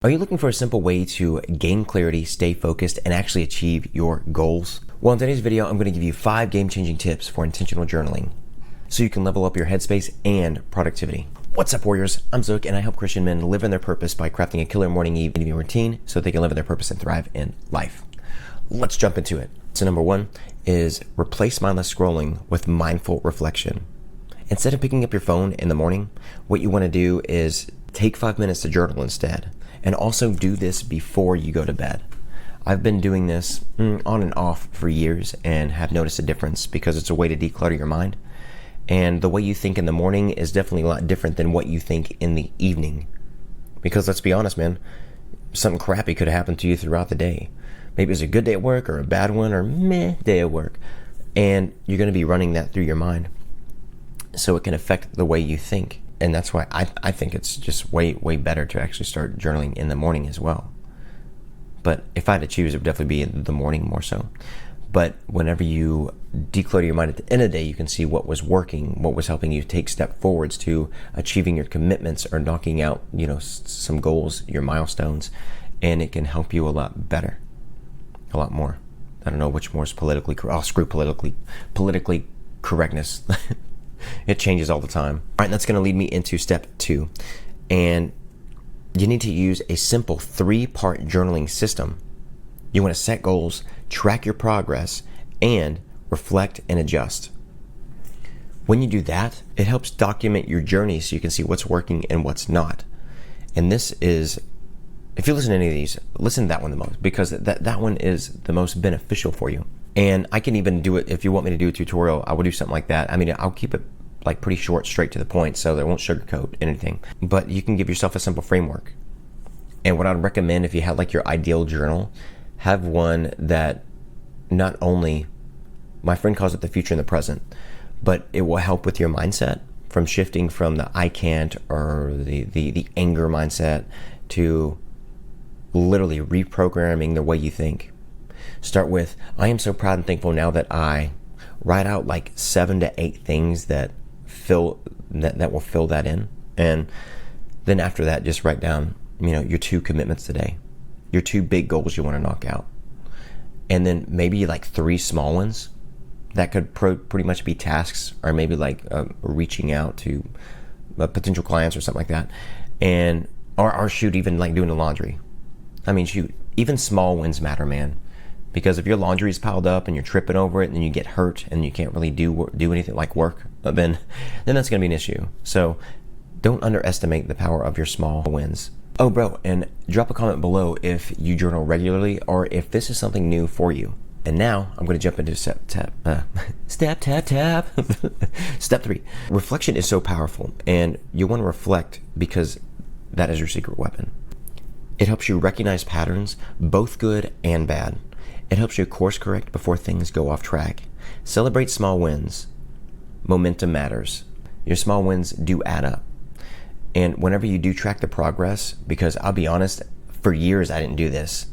Are you looking for a simple way to gain clarity, stay focused, and actually achieve your goals? Well, in today's video, I'm going to give you 5 game-changing tips for intentional journaling so you can level up your headspace and productivity. What's up, warriors? I'm Zook, and I help Christian men live in their purpose by crafting a killer morning evening routine so they can live in their purpose and thrive in life. Let's jump into it. So number 1 is replace mindless scrolling with mindful reflection. Instead of picking up your phone in the morning, what you want to do is take 5 minutes to journal instead. And also do this before you go to bed. I've been doing this on and off for years and have noticed a difference because it's a way to declutter your mind. And the way you think in the morning is definitely a lot different than what you think in the evening. Because let's be honest, man, something crappy could have happened to you throughout the day. Maybe it was a good day at work or a bad one or meh day at work. And you're going to be running that through your mind. So it can affect the way you think. And that's why I think it's just way better to actually start journaling in the morning as well. But if I had to choose, it would definitely be in the morning more so. But whenever you declutter your mind at the end of the day, you can see what was working, what was helping you take step forwards to achieving your commitments or knocking out, some goals, your milestones, and it can help you a lot better, a lot more. I don't know which more is politically correct. I'll screw politically correctness. It changes all the time. All right, that's going to lead me into step 2. And you need to use a simple 3-part journaling system. You want to set goals, track your progress, and reflect and adjust. When you do that, it helps document your journey so you can see what's working and what's not. And this is, if you listen to any of these, listen to that one the most, because that one is the most beneficial for you. And I can even do it, if you want me to do a tutorial, I will do something like that. I mean, I'll keep it like pretty short, straight to the point, so that I won't sugarcoat anything. But you can give yourself a simple framework. And what I'd recommend, if you had like your ideal journal, have one that not only, my friend calls it the future and the present, but it will help with your mindset from shifting from the I can't or the anger mindset to literally reprogramming the way you think. Start with, I am so proud and thankful now that I write out like 7 to 8 things that will fill that in. And then after that, just write down, your 2 commitments today, your 2 big goals you want to knock out. And then maybe like 3 small ones that could pretty much be tasks, or maybe like reaching out to potential clients or something like that. And, or shoot, even like doing the laundry. I mean, shoot, even small wins matter, man. Because if your laundry is piled up and you're tripping over it and then you get hurt and you can't really do anything like work, then that's going to be an issue. So don't underestimate the power of your small wins. Oh, bro, and drop a comment below if you journal regularly or if this is something new for you. And now I'm going to jump into step 3. Reflection is so powerful, and you want to reflect because that is your secret weapon. It helps you recognize patterns, both good and bad. It helps you course correct before things go off track. Celebrate small wins. Momentum matters. Your small wins do add up. And whenever you do track the progress, because I'll be honest, for years I didn't do this.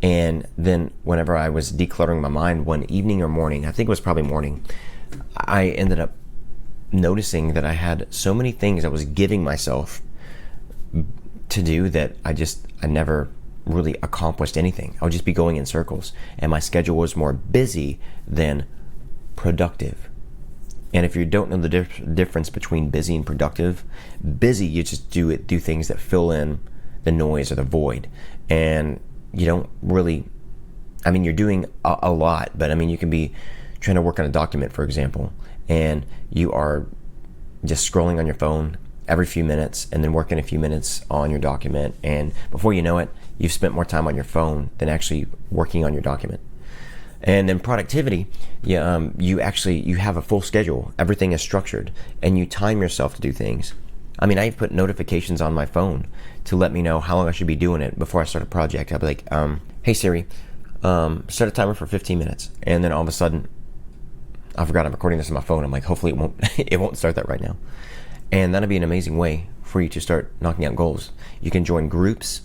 And then whenever I was decluttering my mind one evening or morning, I think it was probably morning, I ended up noticing that I had so many things I was giving myself to do that I never really accomplished anything. I would just be going in circles, and my schedule was more busy than productive. And if you don't know the difference between busy and productive, busy, you just do things that fill in the noise or the void, and you don't really, you're doing a lot, but you can be trying to work on a document, for example, and you are just scrolling on your phone every few minutes and then working a few minutes on your document, and before you know it, you've spent more time on your phone than actually working on your document. And then productivity, you have a full schedule. Everything is structured, and you time yourself to do things. I put notifications on my phone to let me know how long I should be doing it before I start a project. I'll be like, hey Siri, set a timer for 15 minutes. And then all of a sudden, I forgot I'm recording this on my phone. I'm like, hopefully it won't start that right now. And that'll be an amazing way for you to start knocking out goals. You can join groups.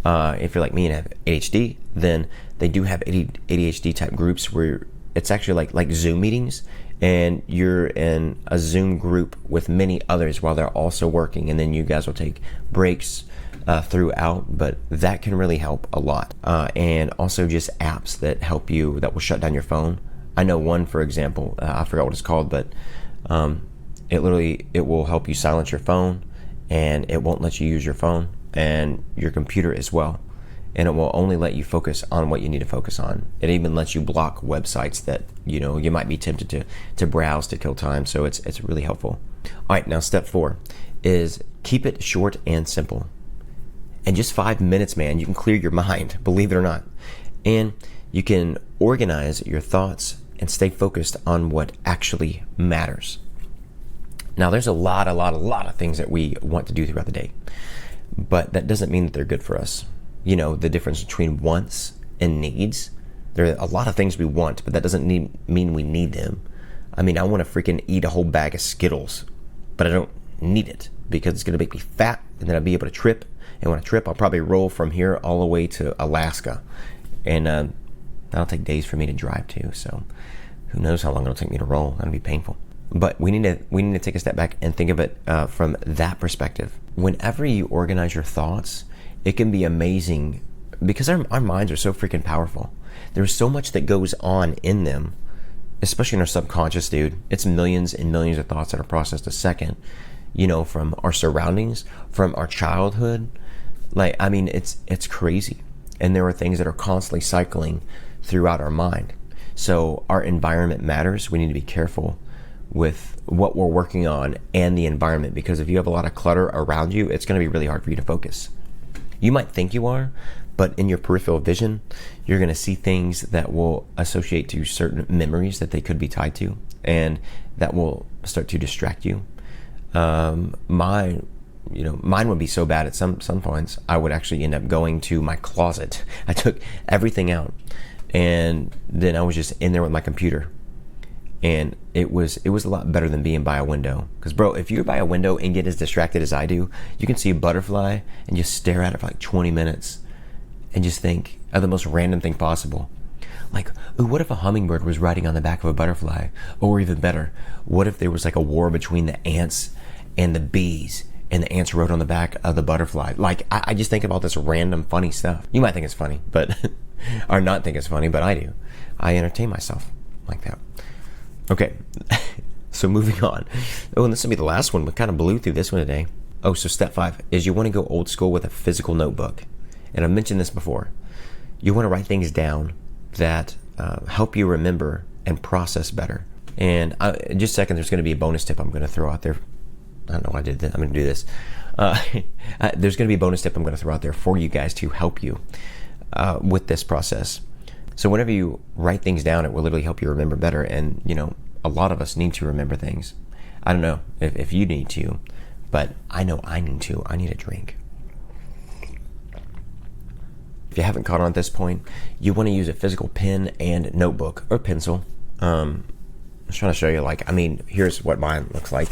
If you're like me and have ADHD, then they do have ADHD type groups where it's actually like Zoom meetings, and you're in a Zoom group with many others while they're also working, and then you guys will take breaks throughout, but that can really help a lot. And also just apps that help you, that will shut down your phone. I know one, for example, I forgot what it's called, but it will help you silence your phone, and it won't let you use your phone and your computer as well. And it will only let you focus on what you need to focus on. It even lets you block websites that you might be tempted to browse to kill time. So it's really helpful. All right, now step 4 is keep it short and simple. In just 5 minutes, man, you can clear your mind, believe it or not. And you can organize your thoughts and stay focused on what actually matters. Now, there's a lot of things that we want to do throughout the day, but that doesn't mean that they're good for us. The difference between wants and needs. There are a lot of things we want, but that doesn't mean we need them. I mean, I want to freaking eat a whole bag of Skittles, but I don't need it because it's going to make me fat, and then I'll be able to trip. And when I trip, I'll probably roll from here all the way to Alaska. And that'll take days for me to drive to. So who knows how long it'll take me to roll. That'll be painful. But we need to take a step back and think of it from that perspective. Whenever you organize your thoughts, it can be amazing because our minds are so freaking powerful. There's so much that goes on in them, especially in our subconscious, dude. It's millions and millions of thoughts that are processed a second, from our surroundings, from our childhood. It's crazy. And there are things that are constantly cycling throughout our mind. So our environment matters. We need to be careful with what we're working on and the environment, because if you have a lot of clutter around you, it's going to be really hard for you to focus. You might think you are, but in your peripheral vision, you're going to see things that will associate to certain memories that they could be tied to, and that will start to distract you. Mine would be so bad at some points, I would actually end up going to my closet. I took everything out, and then I was just in there with my computer. And it was a lot better than being by a window. Because, bro, if you're by a window and get as distracted as I do, you can see a butterfly and just stare at it for like 20 minutes and just think of the most random thing possible. Like, ooh, what if a hummingbird was riding on the back of a butterfly? Or even better, what if there was like a war between the ants and the bees, and the ants rode on the back of the butterfly? Like, I just think about this random funny stuff. You might think it's funny, but or not think it's funny, but I do. I entertain myself like that. Okay, so moving on. Oh, and this will be the last one. We kind of blew through this one today. Oh, so step 5 is you want to go old school with a physical notebook. And I've mentioned this before. You want to write things down that help you remember and process better. And in just a second, there's going to be a bonus tip I'm going to throw out there. I don't know why I did that. I'm going to do this. There's going to be a bonus tip I'm going to throw out there for you guys to help you with this process. So whenever you write things down, it will literally help you remember better. And, a lot of us need to remember things. I don't know if you need to, but I know I need to. I need a drink. If you haven't caught on at this point, you want to use a physical pen and notebook or pencil. I was trying to show you, here's what mine looks like.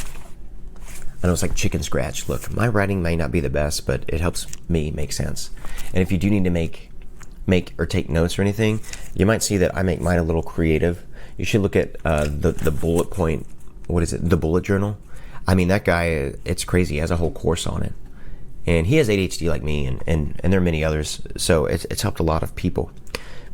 I know it's like chicken scratch. Look, my writing may not be the best, but it helps me make sense. And if you do need to make or take notes or anything, you might see that I make mine a little creative. You should look at the bullet point, the bullet journal. That guy, it's crazy. He has a whole course on it. And he has ADHD like me, and there are many others. So it's helped a lot of people.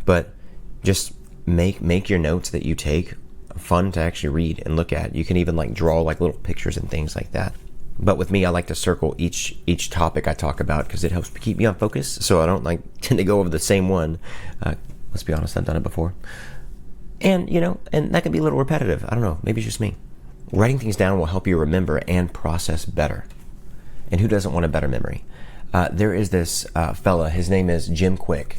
But just make your notes that you take fun to actually read and look at. You can even draw little pictures and things like that. But with me, I like to circle each topic I talk about because it helps keep me on focus. So I don't tend to go over the same one. Let's be honest, I've done it before. And, and that can be a little repetitive. I don't know. Maybe it's just me. Writing things down will help you remember and process better. And who doesn't want a better memory? There is this fella. His name is Jim Quick,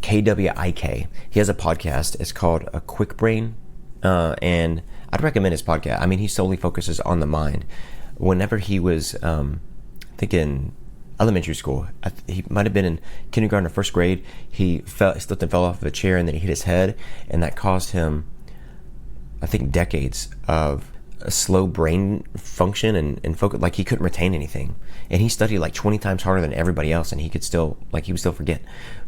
Kwik. He has a podcast. It's called A Quick Brain. And I'd recommend his podcast. He solely focuses on the mind. Whenever he was, I think in elementary school, he might have been in kindergarten or first grade, he slipped and fell off of a chair, and then he hit his head, and that caused him, I think, decades of a slow brain function and focus. He couldn't retain anything, and he studied 20 times harder than everybody else, and he would still forget.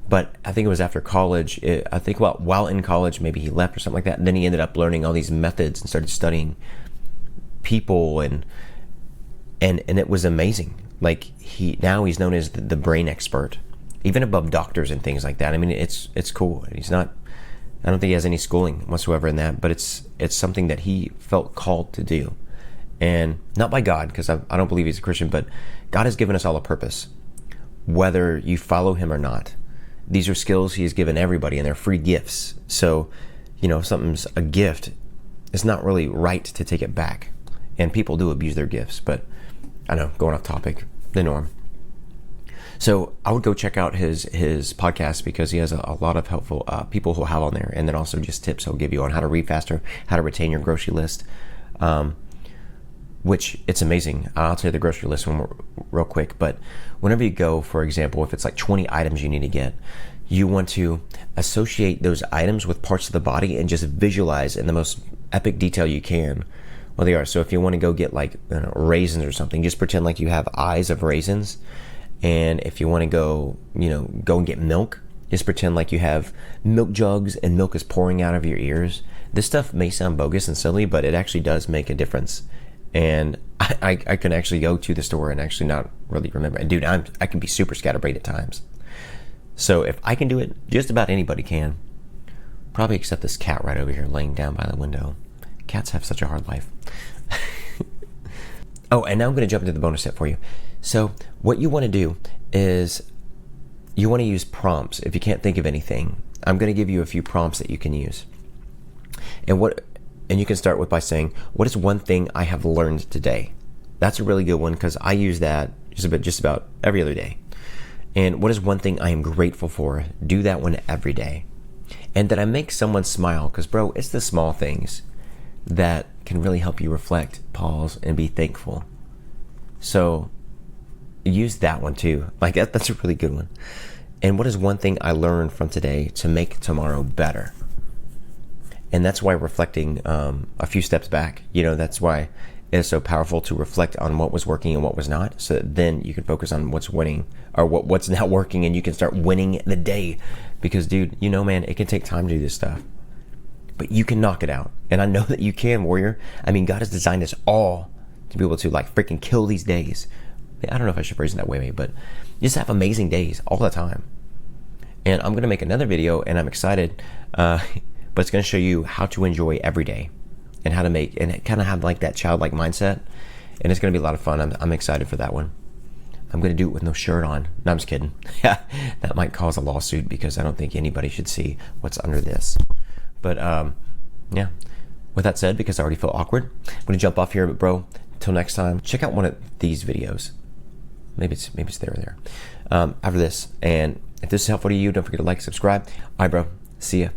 But I think it was after college. While in college, maybe he left or something like that. And then he ended up learning all these methods and started studying people, and it was amazing. Like he's known as the brain expert, even above doctors and things like that. I mean, it's cool. He's not. I don't think he has any schooling whatsoever in that, but it's something that he felt called to do, and not by God, because I don't believe he's a Christian, but God has given us all a purpose, whether you follow him or not. These are skills he has given everybody, and they're free gifts. So, if something's a gift, it's not really right to take it back, and people do abuse their gifts. But I know, going off topic, the norm. So I would go check out his podcast, because he has a lot of helpful people who'll have on there, and then also just tips he'll give you on how to read faster, how to retain your grocery list, which it's amazing. I'll tell you the grocery list one real quick, but whenever you go, for example, if it's like 20 items you need to get, you want to associate those items with parts of the body and just visualize in the most epic detail you can what they are. So if you want to go get like raisins or something, just pretend like you have eyes of raisins. And if you want to go and get milk, just pretend like you have milk jugs and milk is pouring out of your ears. This stuff may sound bogus and silly, but it actually does make a difference. And I can actually go to the store and actually not really remember. And dude, I can be super scatterbrained at times. So if I can do it, just about anybody can. Probably except this cat right over here laying down by the window. Cats have such a hard life. Oh, and now I'm going to jump into the bonus tip for you. So what you want to do is you want to use prompts. If you can't think of anything, I'm going to give you a few prompts that you can use. And you can start by saying, what is one thing I have learned today? That's a really good one, because I use that just about every other day. And what is one thing I am grateful for? Do that one every day. And that I make someone smile, because bro, it's the small things that can really help you reflect, pause, and be thankful. So use that one too. Like that's a really good one. And what is one thing I learned from today to make tomorrow better? And that's why reflecting a few steps back, that's why it's so powerful to reflect on what was working and what was not, so that then you can focus on what's winning or what's not working, and you can start winning the day. Because dude, man, it can take time to do this stuff, but you can knock it out. And I know that you can, warrior. I mean, God has designed us all to be able to like freaking kill these days. I don't know if I should phrase it that way, but just have amazing days all the time. And I'm going to make another video, and I'm excited, but it's going to show you how to enjoy every day and how to make, and kind of have like that childlike mindset. And it's going to be a lot of fun. I'm excited for that one. I'm going to do it with no shirt on. No, I'm just kidding. That might cause a lawsuit, because I don't think anybody should see what's under this. But yeah, with that said, because I already feel awkward, I'm going to jump off here. But bro, until next time, check out one of these videos. Maybe it's there or there after this. And if this is helpful to you, don't forget to like, subscribe. All right, bro. See ya.